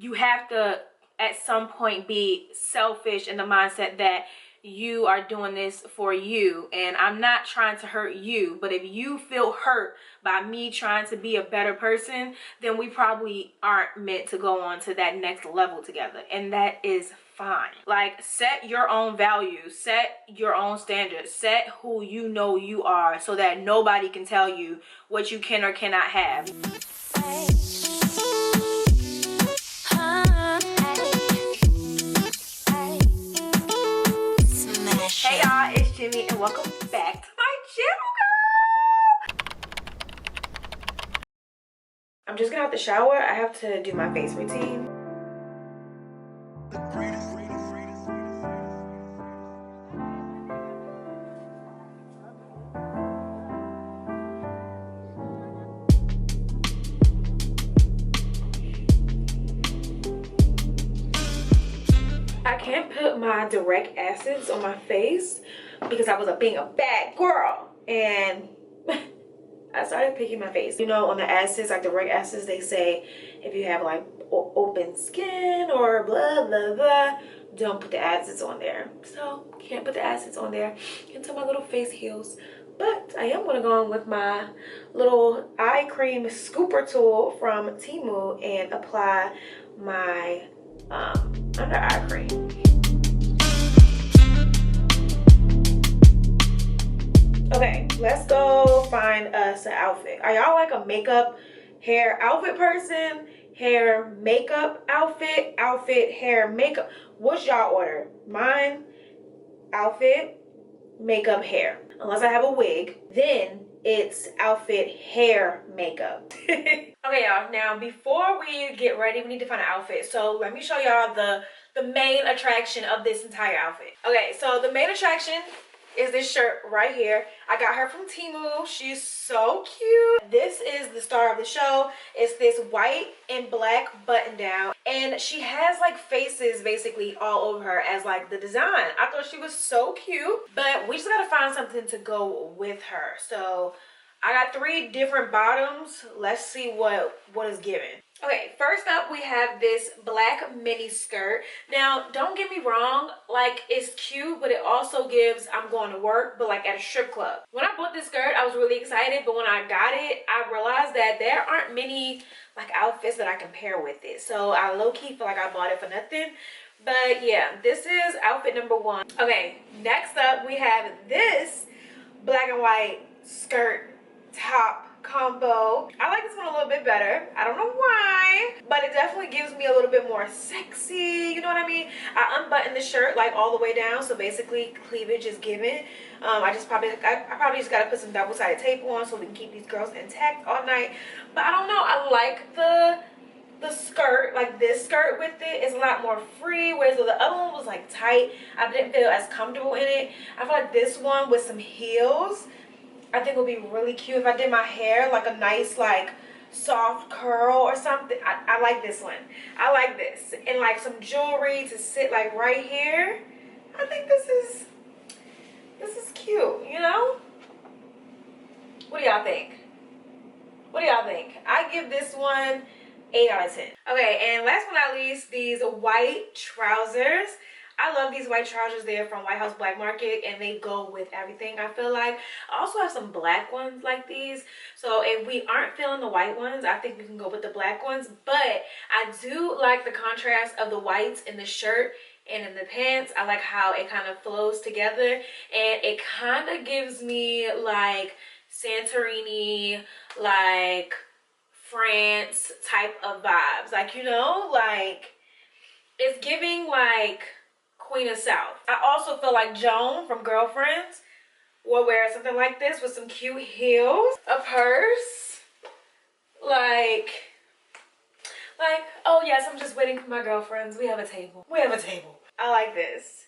you have to at some point be selfish in the mindset that you are doing this for you, and I'm not trying to hurt you, but if you feel hurt by me trying to be a better person, then we probably aren't meant to go on to that next level together, and that is fine. Like, set your own values, set your own standards, set who you know you are, so that nobody can tell you what you can or cannot have. Hey y'all, it's Jimmy and welcome back to my channel, girl. I'm just getting out the shower. I have to do my face routine. I can't put my direct acids on my face because I was being a bad girl and I started picking my face. You know, on the acids, like direct acids, they say if you have like open skin or blah blah blah, don't put the acids on there. So can't put the acids on there until my little face heals. But I am gonna go on with my little eye cream scooper tool from Temu and apply my under eye cream. Okay, let's go find us an outfit. Are y'all like a makeup hair outfit person? Hair makeup outfit, outfit hair makeup? What's y'all order? Mine, outfit, makeup, hair. Unless I have a wig, then it's outfit, hair, makeup. Okay y'all, now before we get ready, we need to find an outfit. So let me show y'all the main attraction of this entire outfit. Okay, so the main attraction is this shirt right here. I got her from Temu. She's so cute. This is the star of the show. It's this white and black button down, and she has like faces basically all over her as like the design. I thought she was so cute, but we just gotta find something to go with her. So I got 3 different bottoms. Let's see what is given. Okay, first up we have this black mini skirt. Now, don't get me wrong, like it's cute, but it also gives I'm going to work, but like at a strip club. When I bought this skirt, I was really excited, but when I got it, I realized that there aren't many like outfits that I can pair with it. So I low-key feel like I bought it for nothing. But yeah, this is outfit number 1. Okay, next up we have this black and white skirt top combo. I like this one a little bit better. I don't know why, but it definitely gives me a little bit more sexy, you know what I mean? I unbuttoned the shirt like all the way down, so basically cleavage is given. I probably just gotta put some double-sided tape on so we can keep these girls intact all night. But I don't know, I like the skirt, like this skirt with it is a lot more free, whereas the other one was like tight. I didn't feel as comfortable in it. I feel like this one with some heels, I think it would be really cute if I did my hair like a nice like soft curl or something. I like this one. I like this. And like some jewelry to sit like right here. I think this is cute, you know? What do y'all think? What do y'all think? I give this one 8 out of 10. Okay, and last but not least, these white trousers. I love these white trousers. They're from White House Black Market and they go with everything, I feel like. I also have some black ones like these. So if we aren't feeling the white ones, I think we can go with the black ones. But I do like the contrast of the whites in the shirt and in the pants. I like how it kind of flows together. And it kind of gives me like Santorini, like France type of vibes. Like, you know, like it's giving like Queen of South. I also feel like Joan from Girlfriends will wear something like this with some cute heels, a purse, like, oh yes, I'm just waiting for my girlfriends. We have a table. We have a table. I like this.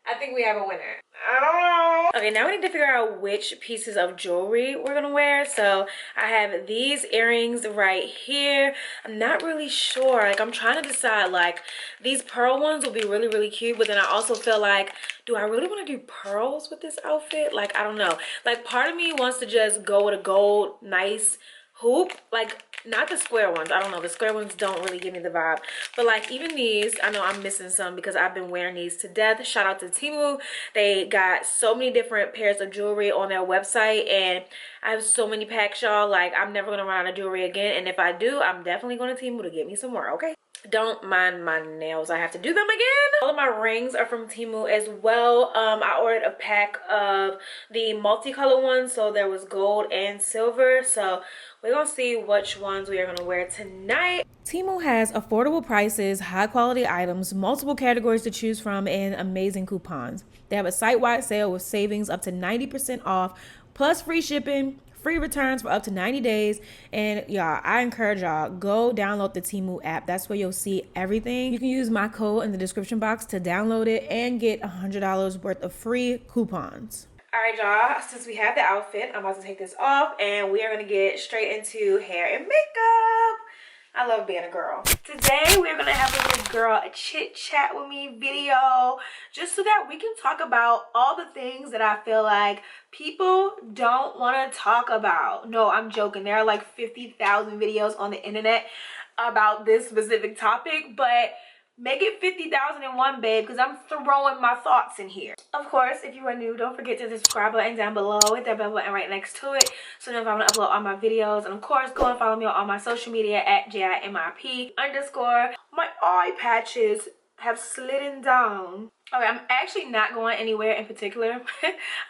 I think we have a winner. I don't know. Okay, now we need to figure out which pieces of jewelry we're gonna wear. So I have these earrings right here. I'm not really sure. Like, I'm trying to decide. Like, these pearl ones will be really, really cute. But then I also feel like, do I really want to do pearls with this outfit? Like, I don't know. Like, part of me wants to just go with a gold, nice hoop. Like, Not the square ones. I don't know. The square ones don't really give me the vibe. But like even these, I know I'm missing some because I've been wearing these to death. Shout out to Temu. They got so many different pairs of jewelry on their website, and I have so many packs, y'all. Like I'm never gonna run out of jewelry again. And if I do, I'm definitely going to Temu to get me some more, okay? Don't mind my nails, I have to do them again. All of my rings are from Temu as well. I ordered a pack of the multicolor ones, so there was gold and silver, so we're gonna see which ones we are gonna wear tonight. Temu has affordable prices, high quality items, multiple categories to choose from, and amazing coupons. They have a site-wide sale with savings up to 90% off, plus free shipping, free returns for up to 90 days. And y'all, I encourage y'all, go download the Temu app. That's where you'll see everything. You can use my code in the description box to download it and get $100 worth of free coupons. All right, y'all, since we have the outfit, I'm about to take this off and we are gonna get straight into hair and makeup. I love being a girl. Today we're gonna have a little girl a chit chat with me video, just so that we can talk about all the things that I feel like people don't want to talk about. No, I'm joking. There are like 50,000 videos on the internet about this specific topic, but make it 50,001, babe, because I'm throwing my thoughts in here. Of course, if you are new, don't forget to subscribe button down below with that bell button right next to it, so then if I'm gonna upload all my videos. And of course, go and follow me on all my social media at JIMIP_. My eye patches have slidden down. Okay, I'm actually not going anywhere in particular.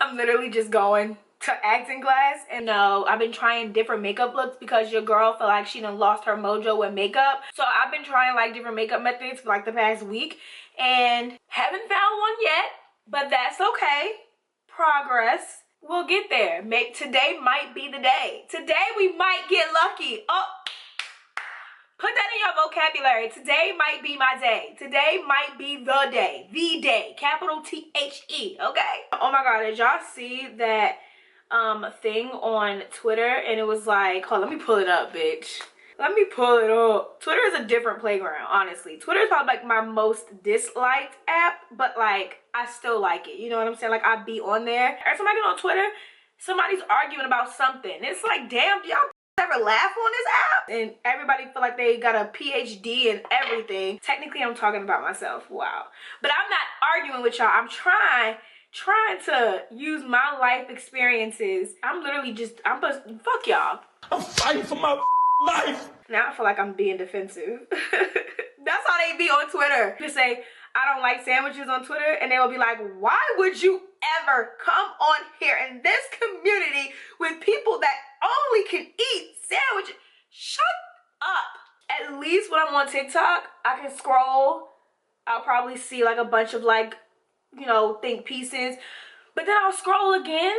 I'm literally just going to acting class. And no, I've been trying different makeup looks because your girl felt like she done lost her mojo with makeup. So I've been trying like different makeup methods for like the past week and haven't found one yet, but that's okay. Progress. We'll get there. Today might be the day. Today we might get lucky. Oh, put that in your vocabulary. Today might be my day. Today might be the day. The day. Capital T-H-E. Okay? Oh my God, did y'all see that thing on Twitter? And it was like, hold on, let me pull it up, bitch. Let me pull it up. Twitter is a different playground, honestly. Twitter is probably like my most disliked app, but like I still like it. You know what I'm saying? Like I be on there. Every time I get on Twitter, somebody's arguing about something. It's like, damn, do y'all ever laugh on this app? And everybody feel like they got a PhD and everything. Technically, I'm talking about myself. Wow. But I'm not arguing with y'all. I'm trying to use my life experiences. I'm literally just, fuck y'all. I'm fighting for my life. Now I feel like I'm being defensive. That's how they be on Twitter. You say, I don't like sandwiches on Twitter, and they will be like, why would you ever come on here in this community with people that only can eat sandwiches? Shut up. At least when I'm on TikTok, I can scroll. I'll probably see like a bunch of like, you know, think pieces, but then I'll scroll again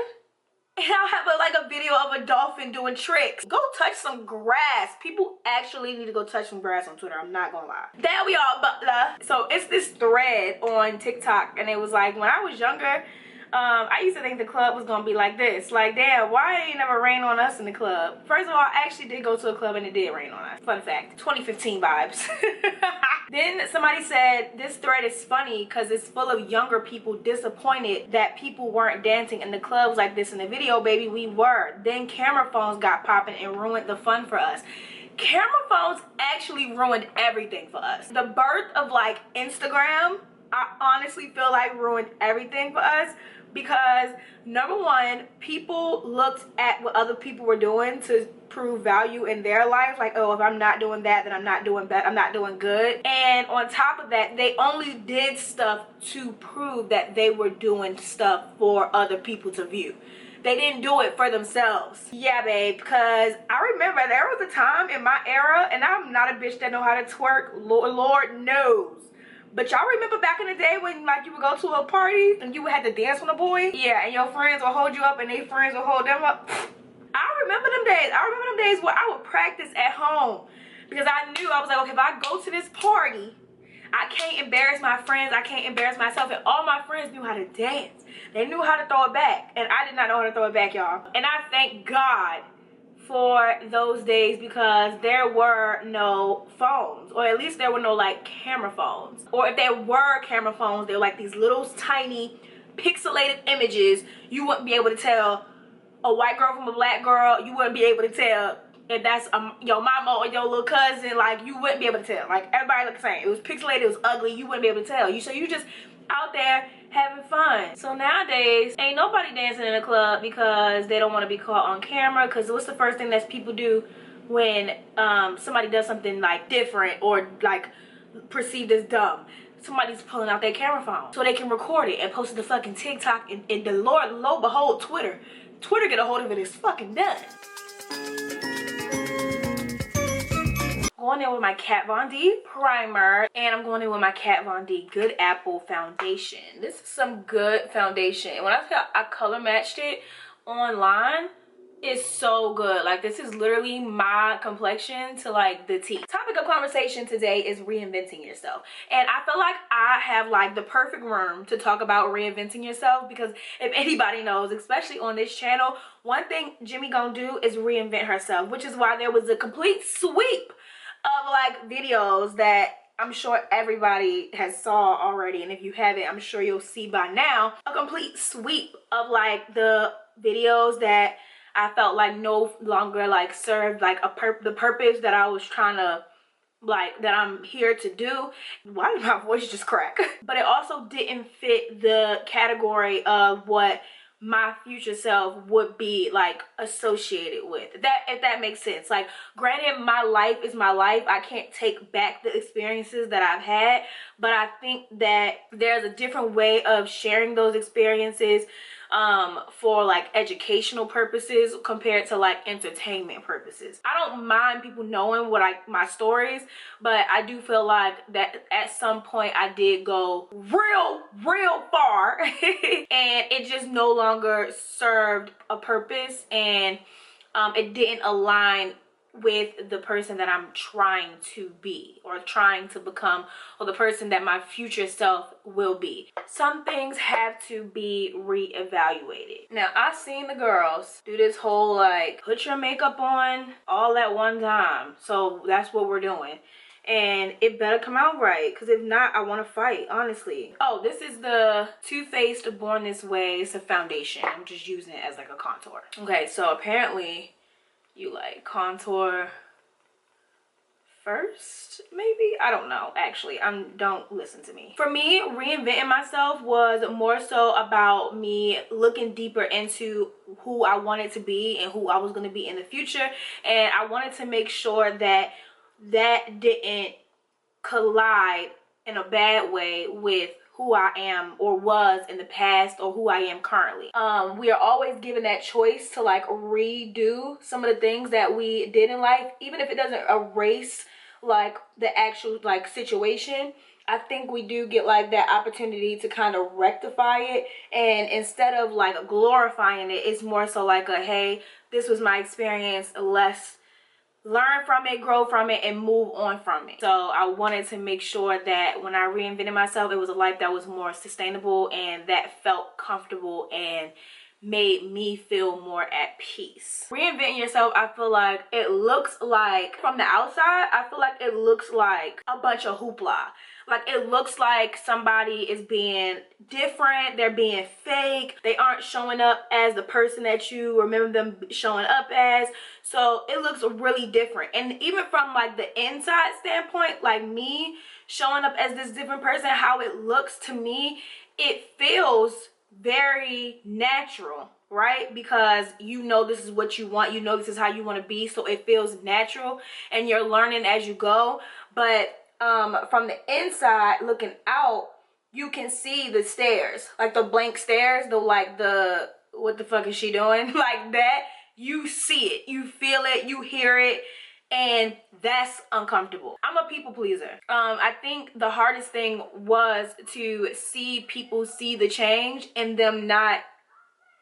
and I'll have a video of a dolphin doing tricks. Go touch some grass. People actually need to go touch some grass on Twitter. I'm not gonna lie. There we are, butler. So it's this thread on TikTok, and it was like, when I was younger, I used to think the club was gonna be like this. Like, damn, why ain't never rain on us in the club? First of all, I actually did go to a club and it did rain on us. Fun fact, 2015 vibes. Then somebody said, this thread is funny because it's full of younger people disappointed that people weren't dancing in the clubs like this in the video. Baby, we were. Then camera phones got popping and ruined the fun for us. Camera phones actually ruined everything for us. The birth of like Instagram, I honestly feel like ruined everything for us. Because number one, people looked at what other people were doing to prove value in their life. Like, oh, if I'm not doing that, then I'm not doing bad, I'm not doing good. And on top of that, they only did stuff to prove that they were doing stuff for other people to view. They didn't do it for themselves. Yeah, babe, because I remember there was a time in my era, and I'm not a bitch that know how to twerk, Lord knows. But y'all remember back in the day when like you would go to a party and you would have to dance with a boy? Yeah, and your friends would hold you up and their friends would hold them up. I remember them days. I remember them days where I would practice at home. Because I knew, I was like, okay, if I go to this party, I can't embarrass my friends, I can't embarrass myself. And all my friends knew how to dance. They knew how to throw it back. And I did not know how to throw it back, y'all. And I thank God for those days, because there were no phones, or at least there were no like camera phones, or if there were camera phones, they were like these little tiny pixelated images. You wouldn't be able to tell a white girl from a black girl. You wouldn't be able to tell if that's your mama or your little cousin, like, you wouldn't be able to tell. Like, everybody looked the same. It was pixelated, it was ugly, you wouldn't be able to tell. So you just out there having fun. So nowadays, ain't nobody dancing in a club because they don't want to be caught on camera. Because what's the first thing that people do when somebody does something like different or like perceived as dumb? Somebody's pulling out their camera phone so they can record it and post it to fucking TikTok, and the Lord, lo behold, Twitter get a hold of it, it's fucking done. Going in with my Kat Von D primer, and I'm going in with my Kat Von D Good Apple foundation. This is some good foundation, and when I tell I color matched it online, it's so good. Like, this is literally my complexion to like the T. Topic of conversation today is reinventing yourself, and I feel like I have like the perfect room to talk about reinventing yourself, because if anybody knows, especially on this channel, one thing Jimmy gonna do is reinvent herself, which is why there was a complete sweep of like videos that I'm sure everybody has saw already, and if you haven't, I'm sure you'll see by now, a complete sweep of like the videos that I felt like no longer like served like the purpose that I was trying to, like, that I'm here to do. Why did my voice just crack? But it also didn't fit the category of what my future self would be like associated with. That, if that makes sense. Like, granted, my life is my life. I can't take back the experiences that I've had, but I think that there's a different way of sharing those experiences for like educational purposes compared to like entertainment purposes. I don't mind people knowing what my stories, but I do feel like that at some point I did go real far and it just no longer served a purpose, and it didn't align with the person that I'm trying to be or trying to become, or the person that my future self will be. Some things have to be reevaluated. Now, I've seen the girls do this whole like put your makeup on all at one time, so that's what we're doing, and it better come out right, because if not, I want to fight, honestly. Oh, this is the Too Faced Born This Way. It's a foundation. I'm just using it as like a contour. Okay, so apparently you like contour first, maybe? I don't know, actually. Don't listen to me. For me, reinventing myself was more so about me looking deeper into who I wanted to be and who I was going to be in the future, and I wanted to make sure that that didn't collide in a bad way with who I am or was in the past, or who I am currently. We are always given that choice to like redo some of the things that we did in life, even if it doesn't erase like the actual like situation. I think we do get like that opportunity to kind of rectify it, and instead of like glorifying it, it's more so like a, hey, this was my experience, let's learn from it, grow from it, and move on from it. So I wanted to make sure that when I reinvented myself, it was a life that was more sustainable and that felt comfortable and made me feel more at peace. Reinventing yourself, I feel like it looks like, from the outside, I feel like it looks like a bunch of hoopla. Like, it looks like somebody is being different, they're being fake, they aren't showing up as the person that you remember them showing up as. So it looks really different. And even from like the inside standpoint, like me showing up as this different person, how it looks to me, it feels very natural, right? Because you know this is what you want, you know this is how you want to be, so it feels natural and you're learning as you go. But from the inside looking out, you can see the stares, like the blank stares, the like the what the fuck is she doing, like that. You see it, you feel it, you hear it, and that's uncomfortable. I'm a people pleaser. I think the hardest thing was to see people see the change and them not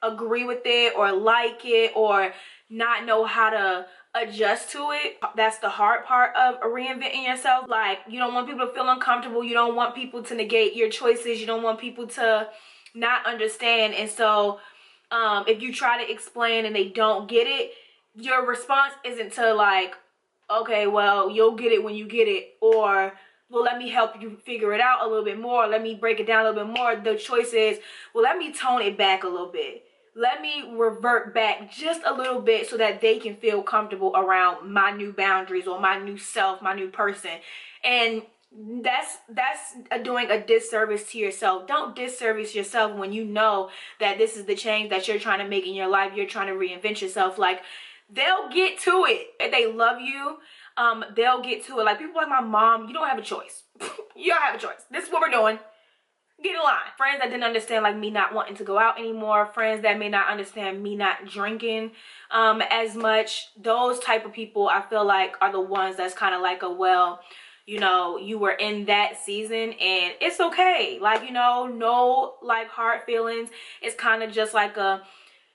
agree with it or like it or not know how to adjust to it. That's the hard part of reinventing yourself. Like, you don't want people to feel uncomfortable, you don't want people to negate your choices, you don't want people to not understand. And so if you try to explain and they don't get it, your response isn't to like, okay, well, you'll get it when you get it, or well, let me help you figure it out a little bit more, let me break it down a little bit more. The choice is, well, let me tone it back a little bit. let me revert back just a little bit so that they can feel comfortable around my new boundaries or my new self, my new person. And that's doing a disservice to yourself. Don't disservice yourself when you know that this is the change that you're trying to make in your life. You're trying to reinvent yourself. Like, they'll get to it. If they love you, they'll get to it. Like, people like my mom, you don't have a choice. You don't have a choice. This is what we're doing. Get in line. Friends that didn't understand, like, me not wanting to go out anymore. Friends that may not understand me not drinking as much. Those type of people, I feel like, are the ones that's kind of like a, well, you know, you were in that season and it's okay. Like, you know, no, like, hard feelings. It's kind of just like a,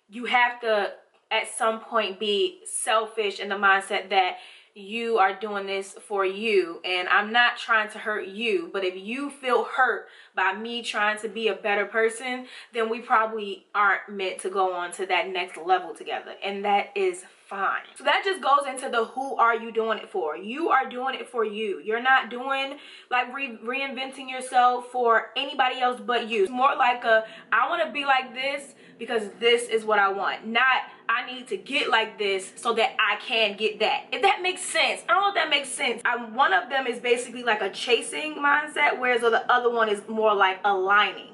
you have to at some point be selfish in the mindset that you are doing this for you, and I'm not trying to hurt you. But if you feel hurt by me trying to be a better person, then we probably aren't meant to go on to that next level together, and that is fine. So that just goes into the, who are you doing it for? You are doing it for you. You're not doing like reinventing yourself for anybody else but you. It's more like a, I want to be like this because this is what I want, not I need to get like this so that I can get that. If that makes sense. I don't know if that makes sense. One of them is basically like a chasing mindset, whereas the other one is more like aligning.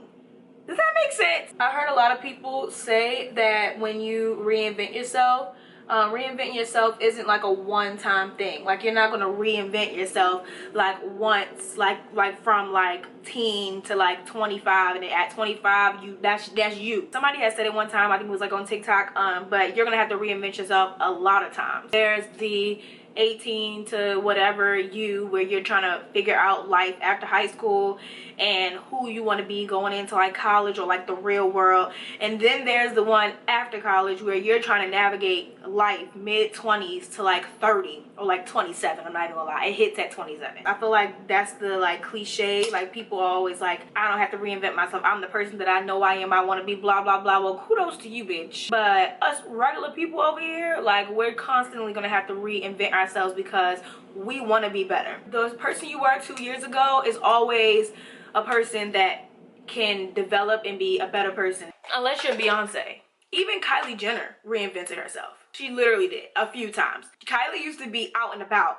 Does that make sense? I heard a lot of people say that when you reinvent yourself, reinventing yourself isn't like a one-time thing. Like, you're not gonna reinvent yourself like once, like from like teen to like 25, and then at 25 you that's you. Somebody has said it one time, I think it was like on TikTok, but you're gonna have to reinvent yourself a lot of times. There's the 18 to whatever you, where you're trying to figure out life after high school and who you want to be going into like college or like the real world. And then there's the one after college where you're trying to navigate life mid-20s to like 30 or like 27. I'm not even gonna lie, it hits at 27. I feel like that's the like cliche. Like, people are always like, I don't have to reinvent myself, I'm the person that I know I am, I want to be blah blah blah. Well, kudos to you, bitch. But us regular people over here, like, we're constantly gonna have to reinvent ourselves because we want to be better. The person you were 2 years ago is always a person that can develop and be a better person, unless you're Beyonce. Even Kylie Jenner reinvented herself. She literally did a few times. Kylie used to be out and about.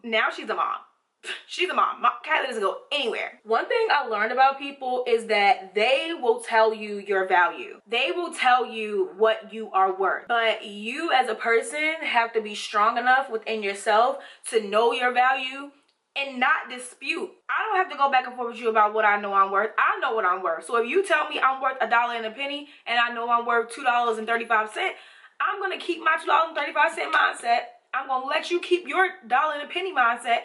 Now she's a mom. She's a mom. Kylie doesn't go anywhere. One thing I learned about people is that they will tell you your value. They will tell you what you are worth. But you as a person have to be strong enough within yourself to know your value and not dispute. I don't have to go back and forth with you about what I know I'm worth. I know what I'm worth. So if you tell me I'm worth $1.01 and I know I'm worth $2.35, I'm gonna keep my $2.35 mindset. I'm gonna let you keep your $1.01 mindset,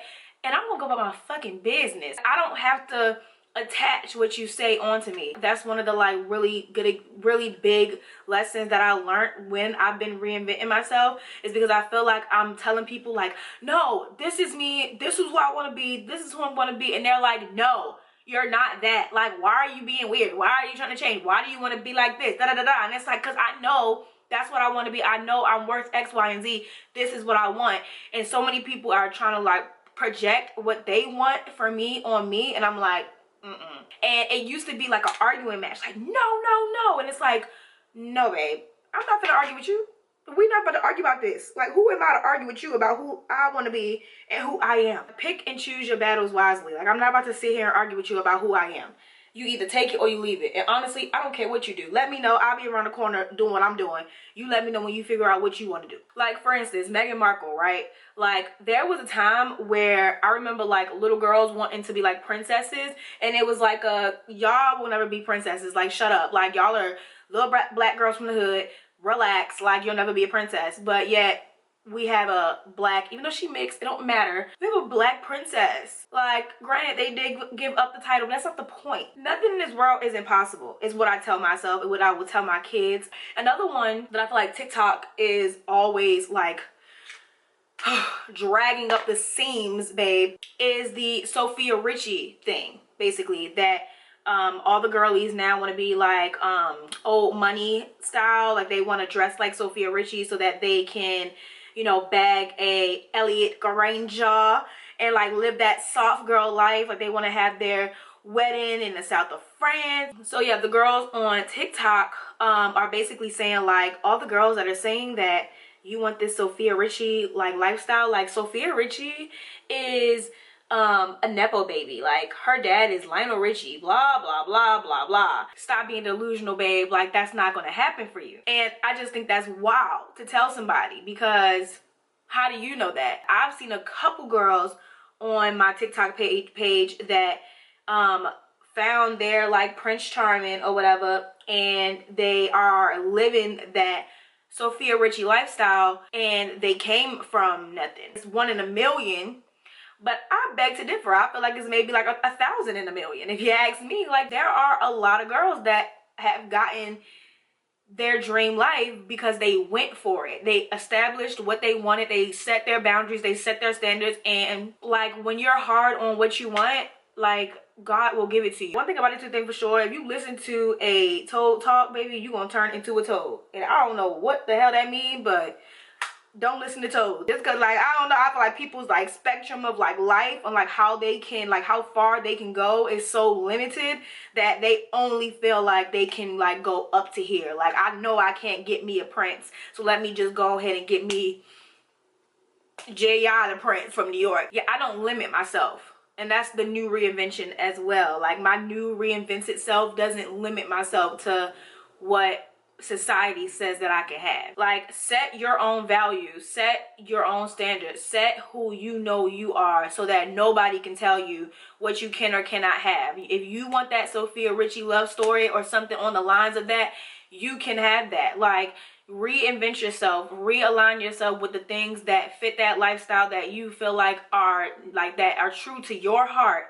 and I'm gonna go about my fucking business. I don't have to attach what you say onto me. That's one of the like really big lessons that I learned when I've been reinventing myself, is because I feel like I'm telling people like, no, this is me, this is who I want to be, this is who I want to be, and they're like, no, you're not that. Like, why are you being weird? Why are you trying to change? Why do you want to be like this? Da da da da. And it's like, because I know that's what I want to be. I know I'm worth X, Y, and Z. This is what I want. And so many people are trying to like project what they want for me on me, and I'm like, and it used to be like an arguing match, like, no, and it's like, no, babe, I'm not gonna argue with you. We're not about to argue about this. Like, who am I to argue with you about who I want to be and who I am? Pick and choose your battles wisely. Like, I'm not about to sit here and argue with you about who I am. You either take it or you leave it. And honestly, I don't care what you do. Let me know. I'll be around the corner doing what I'm doing. You let me know when you figure out what you want to do. Like, for instance, Meghan Markle, right? Like, there was a time where I remember like little girls wanting to be like princesses, and it was like, y'all will never be princesses. Like, shut up. Like, y'all are little black girls from the hood. Relax. Like, you'll never be a princess. But yet we have a black, even though she mixed, it don't matter, we have a black princess. Like, granted, they did give up the title, but that's not the point. Nothing in this world is impossible, is what I tell myself and what I would tell my kids. Another one that I feel like TikTok is always like dragging up the seams, babe, is the Sophia Richie thing. Basically, that all the girlies now want to be like old money style. Like, they want to dress like Sophia Richie so that they can, you know, bag a Elliot Granger and like live that soft girl life. Like they want to have their wedding in the south of France. So yeah, the girls on TikTok are basically saying, like, all the girls that are saying that you want this Sophia Richie like lifestyle, like Sophia Richie is a nepo baby. Like her dad is Lionel Richie, blah blah blah blah blah. Stop being delusional, babe. Like that's not gonna happen for you. And I just think that's wild to tell somebody, because how do you know that? I've seen a couple girls on my TikTok page that found their like Prince Charming or whatever, and they are living that Sophia Richie lifestyle, and they came from nothing. It's 1 in a million, but I beg to differ. I feel like it's maybe like 1,000 in a million, if you ask me. Like there are a lot of girls that have gotten their dream life because they went for it. They established what they wanted, they set their boundaries, they set their standards, and like when you're hard on what you want, like God will give it to you. One thing about it, two things for sure, if you listen to a toad talk, baby, you gonna turn into a toad. And I don't know what the hell that means, but don't listen to toads. Just cause like, I don't know, I feel like people's like spectrum of like life and like how they can, like how far they can go is so limited that they only feel like they can like go up to here. Like I know I can't get me a Prince, so let me just go ahead and get me J.I. the Prince from New York. Yeah, I don't limit myself. And that's the new reinvention as well. Like my new reinvented self doesn't limit myself to what society says that I can have. Like set your own values, set your own standards, set who you know you are, so that nobody can tell you what you can or cannot have. If you want that Sophia Richie love story or something on the lines of that, you can have that. Like reinvent yourself, realign yourself with the things that fit that lifestyle that you feel like are true to your heart,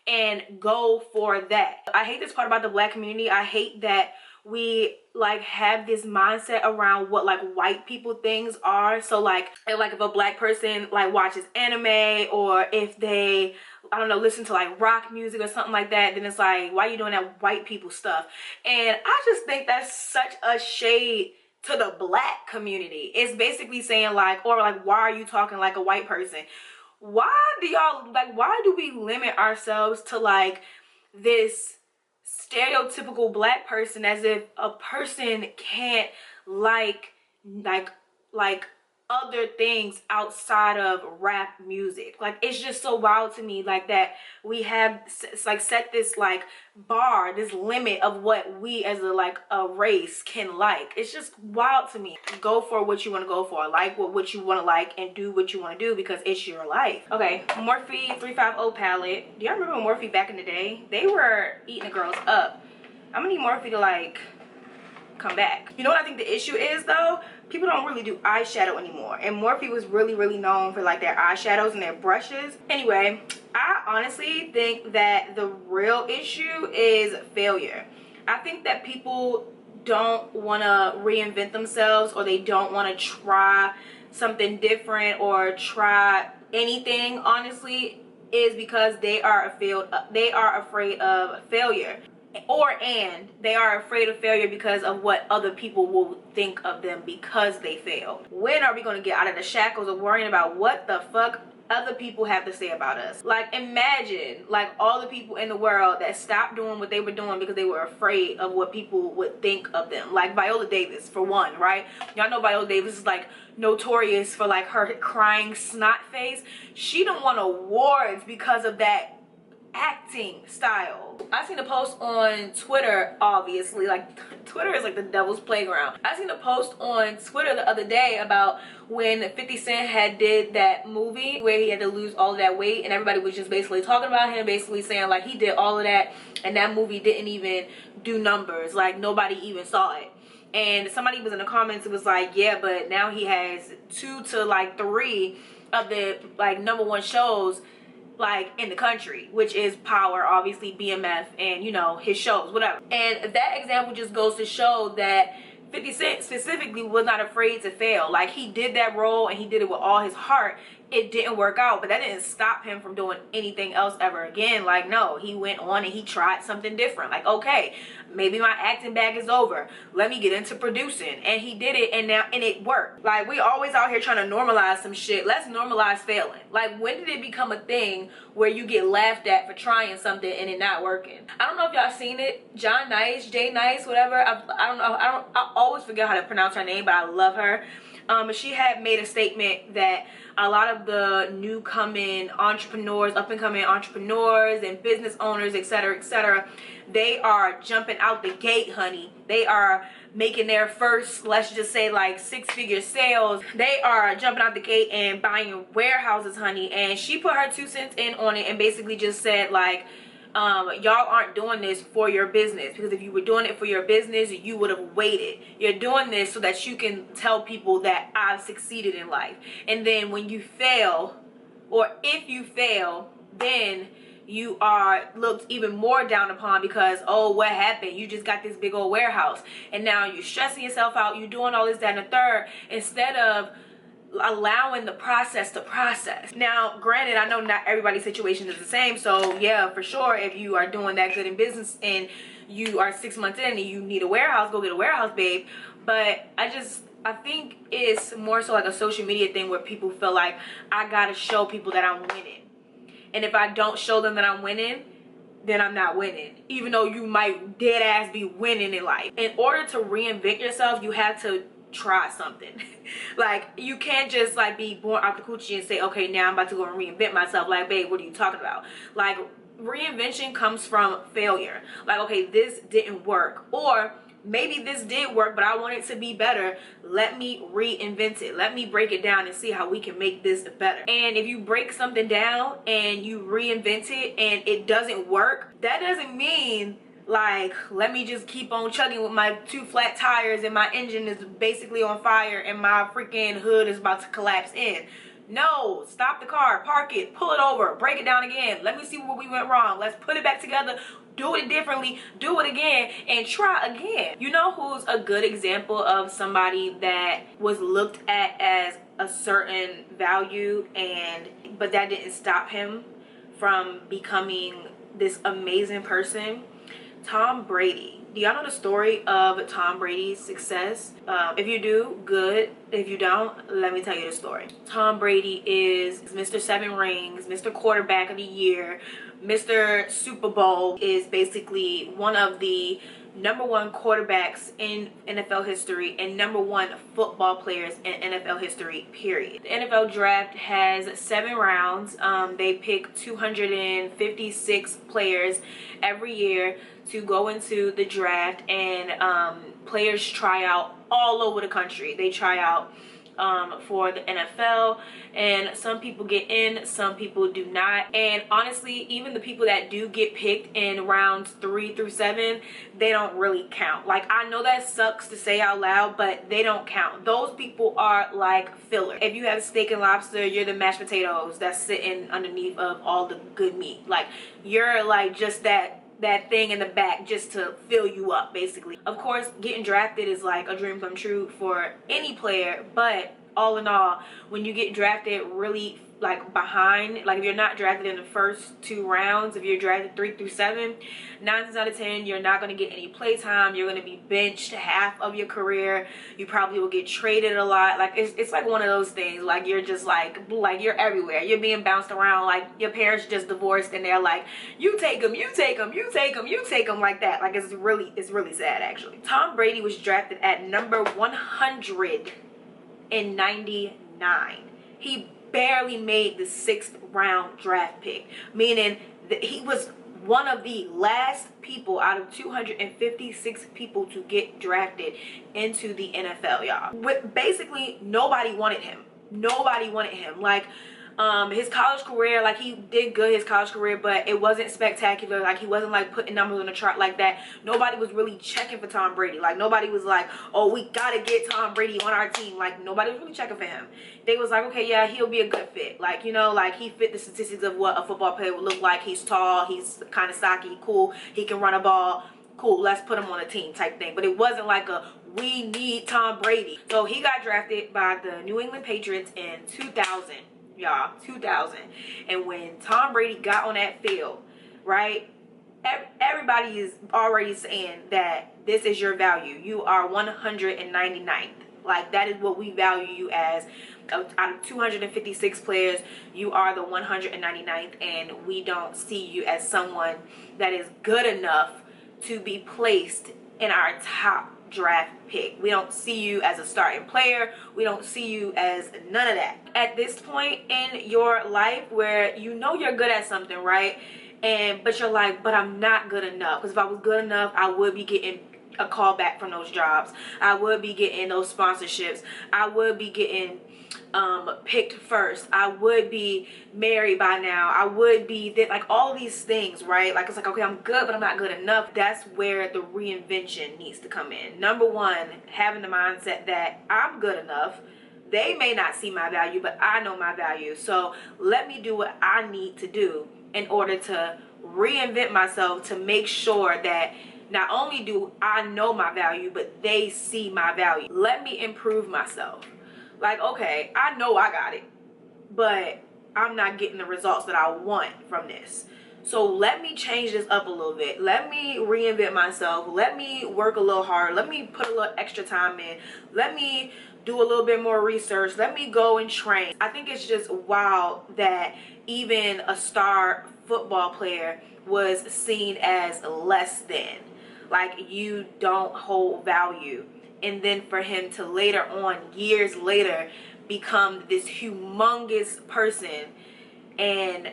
and go for that. I hate this part about the Black community. I hate that we like have this mindset around what like white people things are. So like if a Black person like watches anime, or if they, I don't know, listen to like rock music or something like that, then it's like, why are you doing that white people stuff? And I just think that's such a shade to the Black community. It's basically saying like, or like, why are you talking like a white person? Why do y'all like, why do we limit ourselves to like this stereotypical Black person, as if a person can't like other things outside of rap music? Like it's just so wild to me, like that we have like set this like bar, this limit of what we as a race can like. It's just wild to me. Go for what you want to go for, like what you want to like, and do what you want to do, because it's your life. Okay, Morphe 350 palette. Do y'all remember Morphe back in the day? They were eating the girls up. I'm gonna need Morphe to like come back. You know what I think the issue is though? People don't really do eyeshadow anymore, and Morphe was really known for like their eyeshadows and their brushes. Anyway, I honestly think that the real issue is failure. I think that people don't want to reinvent themselves, or they don't want to try something different or try anything, honestly, is because they are afraid of failure. And they are afraid of failure because of what other people will think of them because they failed. When are we going to get out of the shackles of worrying about what the fuck other people have to say about us? Like imagine like all the people in the world that stopped doing what they were doing because they were afraid of what people would think of them. Like Viola Davis, for one, right? Y'all know Viola Davis is like notorious for like her crying snot face. She done won awards because of that acting style. I seen a post on Twitter, obviously, like Twitter is like the devil's playground. I seen a post on Twitter the other day about when 50 Cent had did that movie where he had to lose all of that weight, and everybody was just basically talking about him, basically saying like he did all of that and that movie didn't even do numbers, like nobody even saw it. And somebody was in the comments, it was like, yeah, but now he has 2 to like 3 of the like #1 shows like in the country, which is Power, obviously, BMF, and you know, his shows, whatever. And that example just goes to show that 50 Cent specifically was not afraid to fail. Like he did that role and he did it with all his heart, it didn't work out, but that didn't stop him from doing anything else ever again. Like, no, he went on and he tried something different. Like, okay, maybe my acting bag is over, let me get into producing. And he did it, and it worked. Like, we always out here trying to normalize some shit. Let's normalize failing. Like, when did it become a thing where you get laughed at for trying something and it not working? I don't know if y'all seen it. Jay Nice, whatever, I don't know, I always forget how to pronounce her name, but I love her. She had made a statement that a lot of the up-and-coming entrepreneurs and business owners, etc., they are jumping out the gate, honey. They are making their first, let's just say, like 6-figure sales. They are jumping out the gate and buying warehouses, honey. And she put her 2 cents in on it and basically just said, like, y'all aren't doing this for your business, because if you were doing it for your business, you would have waited. You're doing this so that you can tell people that I've succeeded in life. And then when you fail, or if you fail, then you are looked even more down upon because, oh, what happened? You just got this big old warehouse and now you're stressing yourself out, you're doing all this, that, and the third, instead of allowing the process to process. Now, granted, I know not everybody's situation is the same, so yeah, for sure, if you are doing that good in business and you are 6 months in and you need a warehouse, go get a warehouse, babe. But I think it's more so like a social media thing where people feel like, I gotta show people that I'm winning, and if I don't show them that I'm winning, then I'm not winning, even though you might dead ass be winning in life. In order to reinvent yourself, you have to try something. Like, you can't just like be born out the coochie and say, okay, now I'm about to go and reinvent myself. Like, babe, what are you talking about? Like, reinvention comes from failure. Like, okay, this didn't work, or maybe this did work, but I want it to be better. Let me reinvent it. Let me break it down and see how we can make this better. And if you break something down and you reinvent it and it doesn't work, that doesn't mean, like, let me just keep on chugging with my 2 flat tires and my engine is basically on fire and my freaking hood is about to collapse in. No, stop the car, park it, pull it over, break it down again. Let me see where we went wrong. Let's put it back together, do it differently, do it again, and try again. You know who's a good example of somebody that was looked at as a certain value, but that didn't stop him from becoming this amazing person? Tom Brady. Do y'all know the story of Tom Brady's success? If you do, good. If you don't, let me tell you the story. Tom Brady is Mr. 7 Rings, Mr. Quarterback of the Year, Mr. Super Bowl, is basically one of the #1 quarterbacks in NFL history and #1 football players in NFL history, period. The NFL draft has 7 rounds. They pick 256 players every year to go into the draft, and players try out all over the country. They try out for the NFL, and some people get in, some people do not. And honestly, even the people that do get picked in rounds 3 through 7, they don't really count. Like, I know that sucks to say out loud, but they don't count. Those people are like filler. If you have steak and lobster, you're the mashed potatoes that's sitting underneath of all the good meat. Like, you're like just that thing in the back just to fill you up, basically. Of course, getting drafted is like a dream come true for any player, but all in all, when you get drafted really like behind, like if you're not drafted in the first 2 rounds, if you're drafted 3 through 7, 9 times out of 10 you're not going to get any play time. You're going to be benched half of your career. You probably will get traded a lot. Like, it's like one of those things, like you're just like you're everywhere. You're being bounced around, like your parents just divorced and they're like, you take them, you take them, you take them, you take them, like that. Like, it's really sad, actually. Tom Brady was drafted at number 199. He barely made the 6th round draft pick, meaning that he was one of the last people out of 256 people to get drafted into the NFL, y'all. Basically, nobody wanted him. Nobody wanted him. Like, his college career, like, he did good his college career, but it wasn't spectacular. Like, he wasn't like putting numbers on the chart like that. Nobody was really checking for Tom Brady. Like, nobody was like, oh, we gotta get Tom Brady on our team. Like, nobody was really checking for him. They was like, okay, yeah, he'll be a good fit. Like, you know, like, he fit the statistics of what a football player would look like. He's tall, he's kind of stocky, cool, he can run a ball, cool, let's put him on a team type thing. But it wasn't like a, we need Tom Brady. So he got drafted by the New England Patriots in 2000. y'all, 2000. And when Tom Brady got on that field, right, everybody is already saying that this is your value. You are 199th. Like, that is what we value you as. Out of 256 players, you are the 199th, and we don't see you as someone that is good enough to be placed in our top draft pick. We don't see you as a starting player. We don't see you as none of that. At this point in your life where you know you're good at something, right? But you're like, but I'm not good enough. Because if I was good enough, I would be getting a call back from those jobs. I would be getting those sponsorships. I would be getting picked first. I would be married by now. I would be like all these things, right? Like, it's like, okay, I'm good, but I'm not good enough. That's where the reinvention needs to come in. Number one, having the mindset that I'm good enough. They may not see my value, but I know my value. So let me do what I need to do in order to reinvent myself, to make sure that not only do I know my value, but they see my value. Let me improve myself. Like, okay, I know I got it, but I'm not getting the results that I want from this. So let me change this up a little bit. Let me reinvent myself. Let me work a little harder. Let me put a little extra time in. Let me do a little bit more research. Let me go and train. I think it's just wild that even a star football player was seen as less than. Like, you don't hold value. And then for him to later on, years later, become this humongous person, and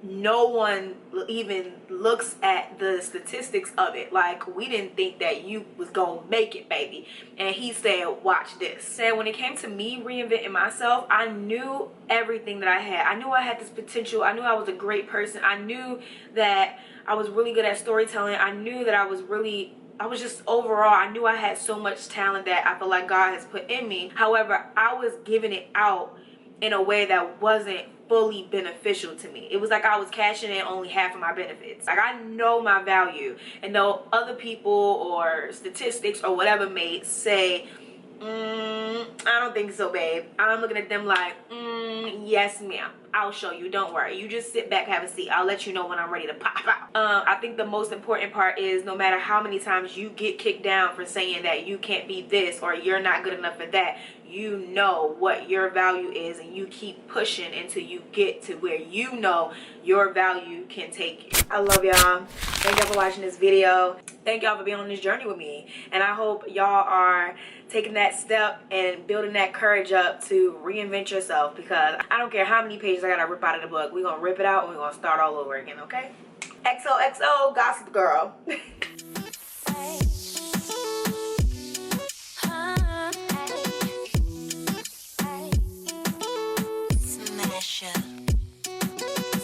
no one even looks at the statistics of it. Like, we didn't think that you was gonna make it, baby. And he said, watch this. Said when it came to me reinventing myself, I knew everything that I had. I knew I had this potential. I knew I was a great person. I knew that I was really good at storytelling. I knew that I was just overall, I knew I had so much talent that I feel like God has put in me. However, I was giving it out in a way that wasn't fully beneficial to me. It was like I was cashing in only half of my benefits. Like, I know my value, and though other people or statistics or whatever may say, I don't think so, babe, I'm looking at them like, yes ma'am, I'll show you, don't worry, you just sit back, have a seat, I'll let you know when I'm ready to pop out. I think the most important part is, no matter how many times you get kicked down for saying that you can't be this or you're not good enough for that, you know what your value is, and you keep pushing until you get to where you know your value can take you. I love y'all. Thank y'all for watching this video. Thank y'all for being on this journey with me, and I hope y'all are taking that step and building that courage up to reinvent yourself, because I don't care how many pages I gotta rip out of the book. We're gonna rip it out and we're gonna start all over again, okay? XOXO, Gossip Girl.